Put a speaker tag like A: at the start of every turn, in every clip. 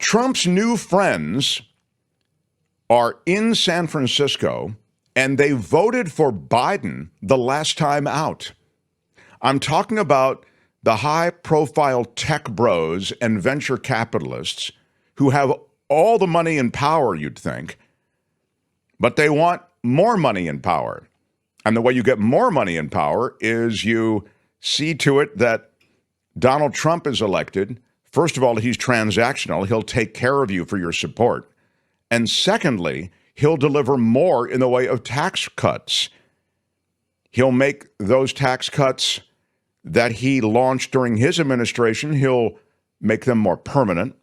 A: Trump's new friends are in San Francisco, and they voted for Biden the last time out. I'm talking about the high-profile tech bros and venture capitalists who have all the money and power, you'd think, but they want more money and power. And the way you get more money and power is you see to it that Donald Trump is elected. First of all, he's transactional. He'll take care of you for your support. And secondly, he'll deliver more in the way of tax cuts. He'll make those tax cuts that he launched during his administration, he'll make them more permanent.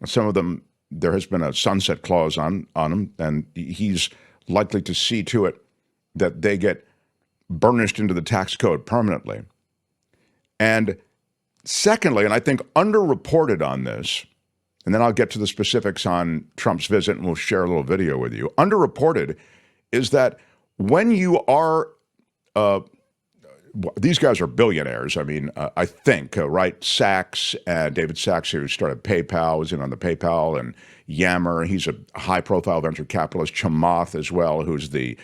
A: Some of them, there has been a sunset clause on them, and he's likely to see to it that they get burnished into the tax code permanently. And secondly, and I think underreported on this, and then I'll get to the specifics on Trump's visit and we'll share a little video with you. Underreported is that when you are, these guys are billionaires. I mean, I think, right? Sachs, David Sachs, who started PayPal, was in on the PayPal, and Yammer, he's a high-profile venture capitalist. Chamath as well, who's the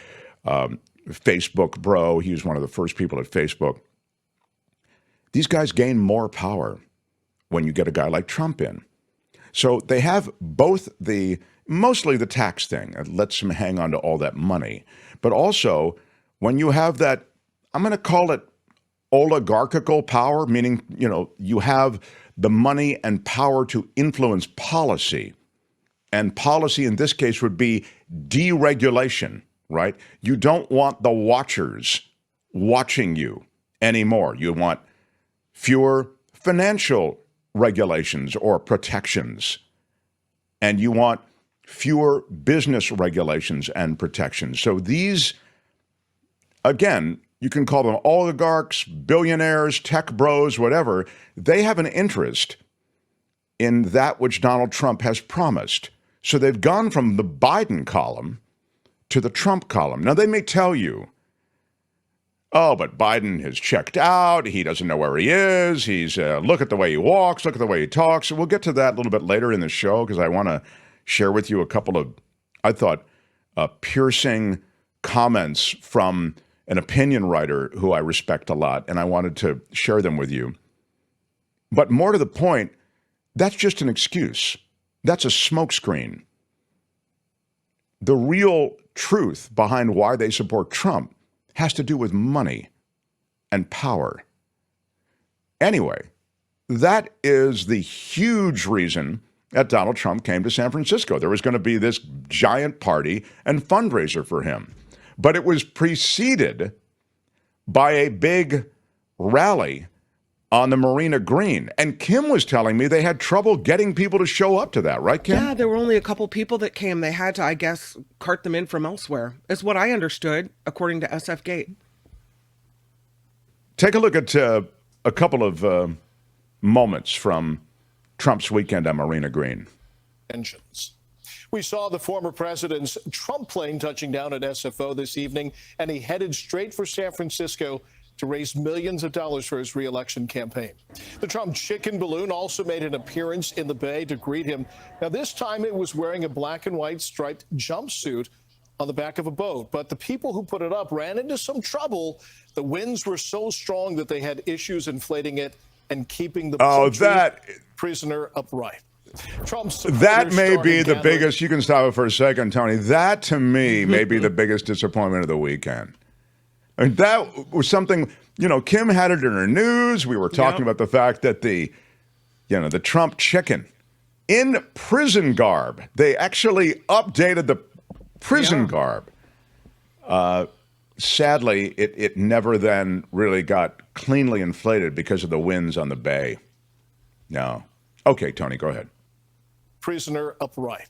A: Facebook bro. He was one of the first people at Facebook. These guys gain more power when you get a guy like Trump in. So they have both mostly the tax thing. It lets them hang on to all that money. But also, when you have that, I'm going to call it oligarchical power, meaning, you have the money and power to influence policy. And policy in this case would be deregulation, right? You don't want the watchers watching you anymore. You want fewer financial regulations or protections. And you want fewer business regulations and protections. So these, again, you can call them oligarchs, billionaires, tech bros, whatever. They have an interest in that which Donald Trump has promised. So they've gone from the Biden column to the Trump column. Now, they may tell you, oh, but Biden has checked out. He doesn't know where he is. He's, look at the way he walks, look at the way he talks. So we'll get to that a little bit later in the show because I want to share with you a couple of, I thought, piercing comments from an opinion writer who I respect a lot, and I wanted to share them with you. But more to the point, that's just an excuse. That's a smokescreen. The real truth behind why they support Trump has to do with money and power. Anyway, that is the huge reason that Donald Trump came to San Francisco. There was going to be this giant party and fundraiser for him. But it was preceded by a big rally on the Marina Green. And Kim was telling me they had trouble getting people to show up to that, right, Kim?
B: Yeah, there were only a couple people that came. They had to, I guess, cart them in from elsewhere, is what I understood, according to SF Gate.
A: Take a look at a couple of moments from Trump's weekend on Marina Green.
C: Engines. We saw the former president's Trump plane touching down at SFO this evening, and he headed straight for San Francisco to raise millions of dollars for his re-election campaign. The Trump chicken balloon also made an appearance in the Bay to greet him. Now, this time it was wearing a black and white striped jumpsuit on the back of a boat. But the people who put it up ran into some trouble. The winds were so strong that they had issues inflating it and keeping the prisoner upright.
A: That may be the biggest, you can stop it for a second, Tony. That, to me, may be the biggest disappointment of the weekend. I mean, that was something, Kim had it in her news. We were talking about the fact that the Trump chicken in prison garb, they actually updated the prison garb. Sadly, it never then really got cleanly inflated because of the winds on the bay. No. Okay, Tony, go ahead.
C: Prisoner upright.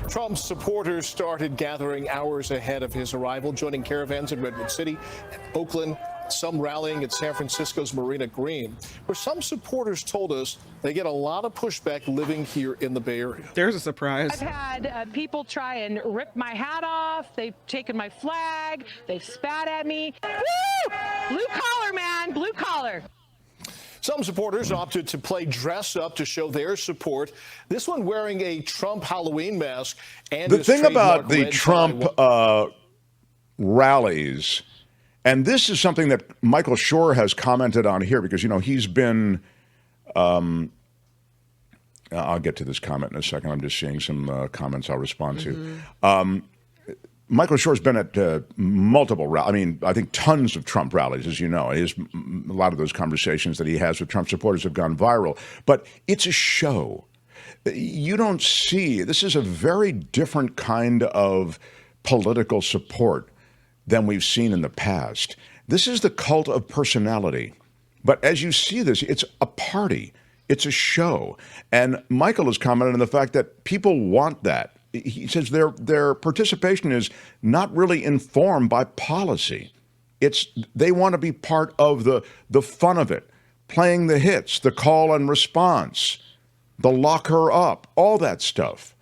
C: Trump's supporters started gathering hours ahead of his arrival, joining caravans in Redwood City and Oakland, some rallying at San Francisco's Marina Green, where some supporters told us they get a lot of pushback living here in the Bay Area.
B: There's a surprise.
D: I've had people try and rip my hat off. They've taken my flag. They've spat at me. Woo! Blue collar, man. Blue collar.
C: Some supporters opted to play dress up to show their support. This one wearing a Trump Halloween mask and
A: the
C: his
A: thing about
C: trademark
A: the
C: red
A: Trump
C: tie.
A: rallies, and this is something that Michael Shore has commented on here because, you know, he's been, I'll get to this comment in a second. I'm just seeing some comments I'll respond to. Michael Shore's been at multiple rallies. I mean, I think tons of Trump rallies, as you know. A lot of those conversations that he has with Trump supporters have gone viral. But it's a show. You don't see, this is a very different kind of political support than we've seen in the past. This is the cult of personality. But as you see this, it's a party. It's a show. And Michael has commented on the fact that people want that. He says their participation is not really informed by policy. They want to be part of the fun of it, playing the hits, the call and response, the lock her up, all that stuff.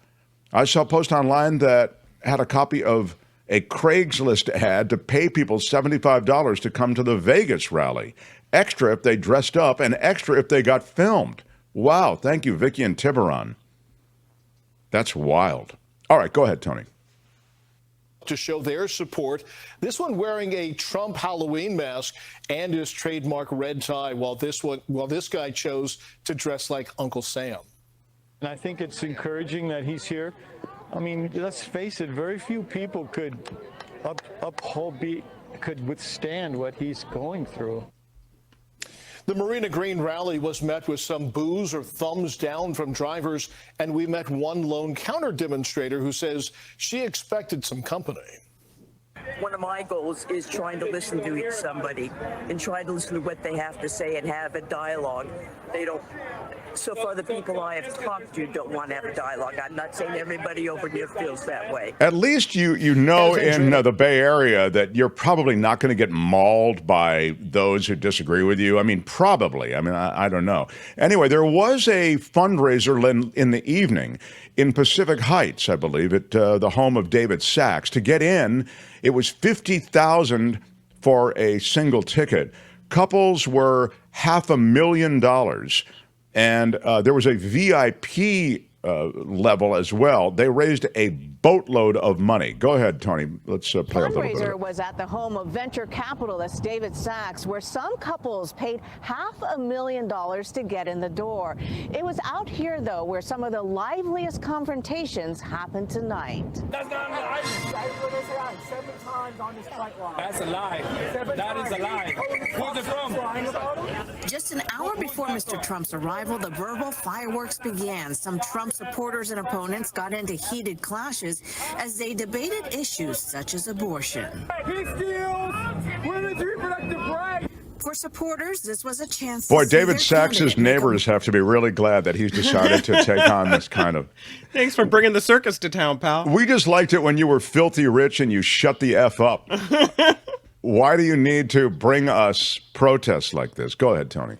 A: I saw a post online that had a copy of a Craigslist ad to pay people $75 to come to the Vegas rally. Extra if they dressed up and extra if they got filmed. Wow, thank you, Vicky and Tiburon. That's wild. All right, go ahead, Tony.
C: To show their support. This one wearing a Trump Halloween mask and his trademark red tie, while this guy chose to dress like Uncle Sam.
E: And I think it's encouraging that he's here. I mean, let's face it, very few people could withstand what he's going through.
C: The Marina Green rally was met with some boos or thumbs down from drivers, and we met one lone counter demonstrator who says she expected some company.
F: One of my goals is trying to listen to somebody and try to listen to what they have to say and have a dialogue. They don't. So far, the people I have talked to don't want to have a dialogue. I'm not saying everybody over here feels that way.
A: At least you know in the Bay Area that you're probably not going to get mauled by those who disagree with you. I mean, probably. I mean, I don't know. Anyway, there was a fundraiser in the evening in Pacific Heights, I believe, at the home of David Sachs. To get in, it was $50,000 for a single ticket. Couples were $500,000. And there was a VIP level as well. They raised a boatload of money. Go ahead, Tony. Let's play a little bit. The
G: fundraiser was at the home of venture capitalist David Sachs, where some couples paid $500,000 to get in the door. It was out here, though, where some of the liveliest confrontations happened tonight.
H: That's not I 7 times on this flight line. That's a lie. That is a lie. Who's it from?
I: Just an hour before Mr. Trump's arrival, the verbal fireworks began. Some Trump supporters and opponents got into heated clashes as they debated issues such as abortion.
H: He steals women's reproductive rights.
I: For supporters, this was a chance
A: Boy,
I: to see
A: David
I: their
A: Sachs's
I: candidate
A: neighbors have to be really glad that he's decided to take on this kind of...
B: Thanks for bringing the circus to town, pal.
A: We just liked it when you were filthy rich and you shut the F up. Why do you need to bring us protests like this? Go ahead, Tony.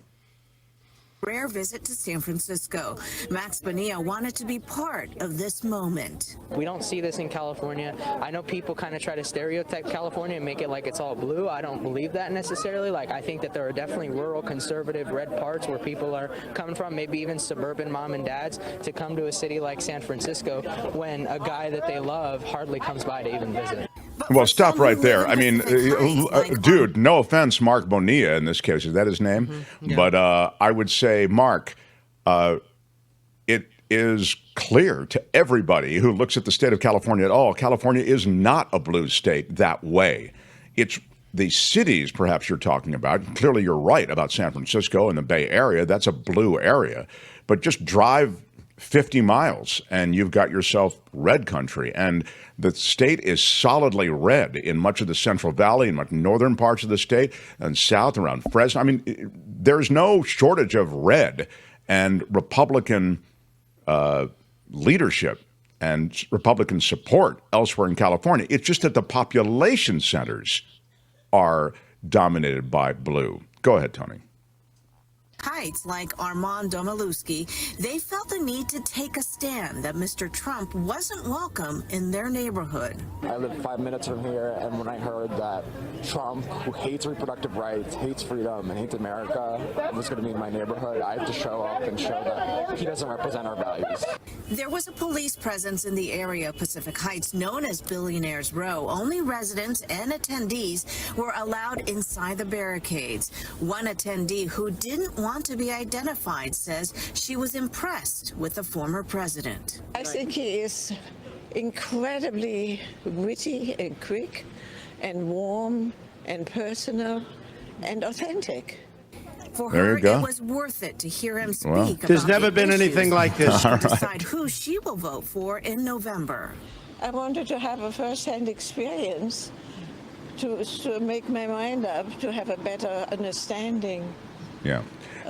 I: Rare visit to San Francisco. Max Bonilla wanted to be part of this moment.
J: We don't see this in California. I know people kind of try to stereotype California and make it like it's all blue. I don't believe that necessarily. Like, I think that there are definitely rural, conservative, red parts where people are coming from, maybe even suburban mom and dads, to come to a city like San Francisco when a guy that they love hardly comes by to even visit.
A: Well, stop right there. I mean, dude, no offense, Mark Bonilla in this case. Is that his name? Mm-hmm. Yeah. But I would say, Mark, it is clear to everybody who looks at the state of California at all, California is not a blue state that way. It's the cities, perhaps you're talking about. Clearly, you're right about San Francisco and the Bay Area. That's a blue area. But just drive 50 miles and you've got yourself red country. And the state is solidly red in much of the Central Valley and much northern parts of the state and south around Fresno. I mean, there's no shortage of red, and Republican leadership and Republican support elsewhere in California. It's just that the population centers are dominated by blue. Go ahead, Tony.
I: Heights, like Armand Domaluski, they felt the need to take a stand that Mr. Trump wasn't welcome in their neighborhood.
K: I live 5 minutes from here, and when I heard that Trump, who hates reproductive rights, hates freedom, and hates America, was going to be in my neighborhood, I had to show up and show that he doesn't represent our values.
I: There was a police presence in the area of Pacific Heights known as Billionaires Row. Only residents and attendees were allowed inside the barricades. One attendee who didn't want to be identified says she was impressed with the former president.
L: I think he is incredibly witty and quick and warm and personal and authentic.
I: For
A: There
I: her,
A: you go.
I: it was worth it to hear him speak
A: Well,
I: about
M: there's never been
I: issues
M: anything like this.
I: and decide who she will vote for in November.
L: I wanted to have a first-hand experience to make my mind up, to have a better understanding.
A: Yeah.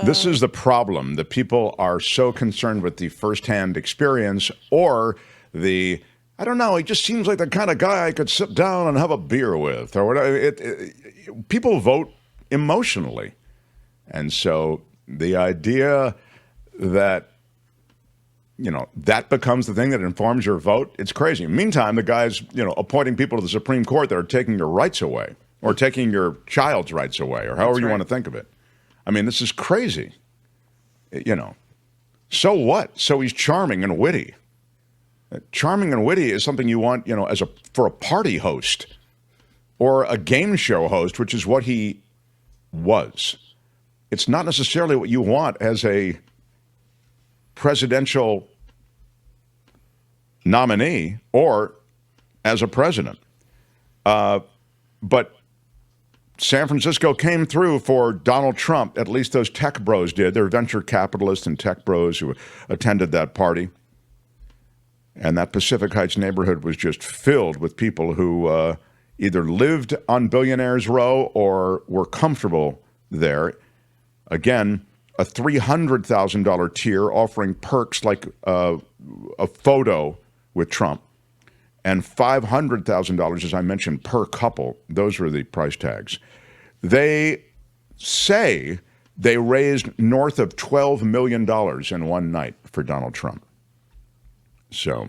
A: This is the problem. The people are so concerned with the firsthand experience or the, I don't know, he just seems like the kind of guy I could sit down and have a beer with or whatever. People vote emotionally. And so the idea that, you know, that becomes the thing that informs your vote, it's crazy. Meantime, the guy's, you know, appointing people to the Supreme Court that are taking your rights away or taking your child's rights away or however you want to think of it. I mean, this is crazy, you know. So what? So he's charming and witty. Charming and witty is something you want, you know, for a party host or a game show host, which is what he was. It's not necessarily what you want as a presidential nominee or as a president. But San Francisco came through for Donald Trump. At least those tech bros did. They're venture capitalists and tech bros who attended that party. And that Pacific Heights neighborhood was just filled with people who either lived on Billionaires Row or were comfortable there. Again, a $300,000 tier offering perks like a photo with Trump. And $500,000, as I mentioned, per couple. Those were the price tags. They say they raised north of $12 million in one night for Donald Trump. So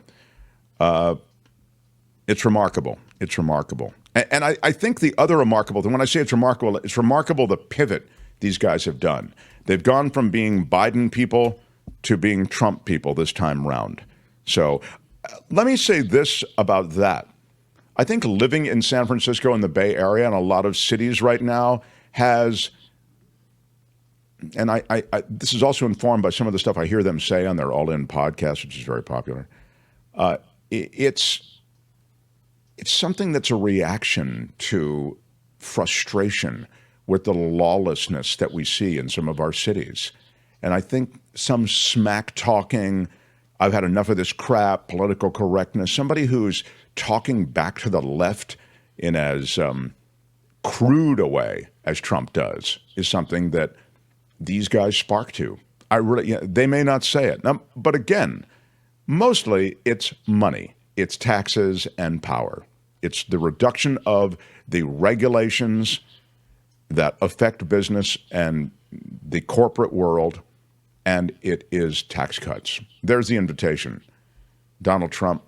A: it's remarkable. It's remarkable. And I think the other remarkable thing, when I say it's remarkable the pivot these guys have done. They've gone from being Biden people to being Trump people this time round. So let me say this about that. I think living in San Francisco and the Bay Area and a lot of cities right now has, and I this is also informed by some of the stuff I hear them say on their All In podcast, which is very popular. It's something that's a reaction to frustration with the lawlessness that we see in some of our cities. And I think some smack talking, I've had enough of this crap, political correctness, somebody who's talking back to the left in as crude a way as Trump does is something that these guys spark to. They may not say it. Now, but again, mostly it's money, it's taxes and power. It's the reduction of the regulations that affect business and the corporate world, and it is tax cuts. There's the invitation. Donald Trump,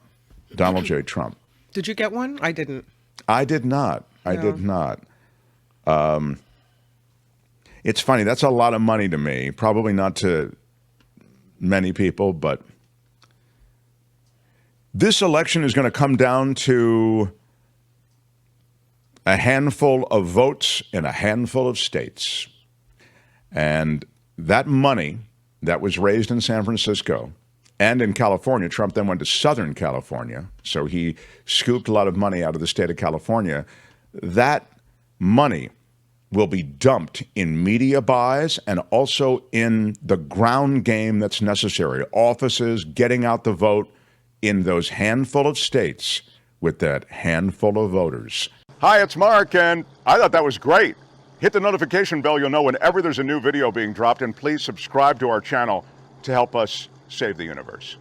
A: Donald J. Trump.
B: Did you get one? I didn't.
A: I did not. I did not. It's funny. That's a lot of money to me. Probably not to many people, but this election is going to come down to a handful of votes in a handful of states. And that money that was raised in San Francisco and in California, Trump then went to Southern California, so he scooped a lot of money out of the state of California. That money will be dumped in media buys and also in the ground game that's necessary. Offices getting out the vote in those handful of states with that handful of voters. Hi, it's Mark, and I thought that was great. Hit the notification bell, you'll know whenever there's a new video being dropped, and please subscribe to our channel to help us save the universe.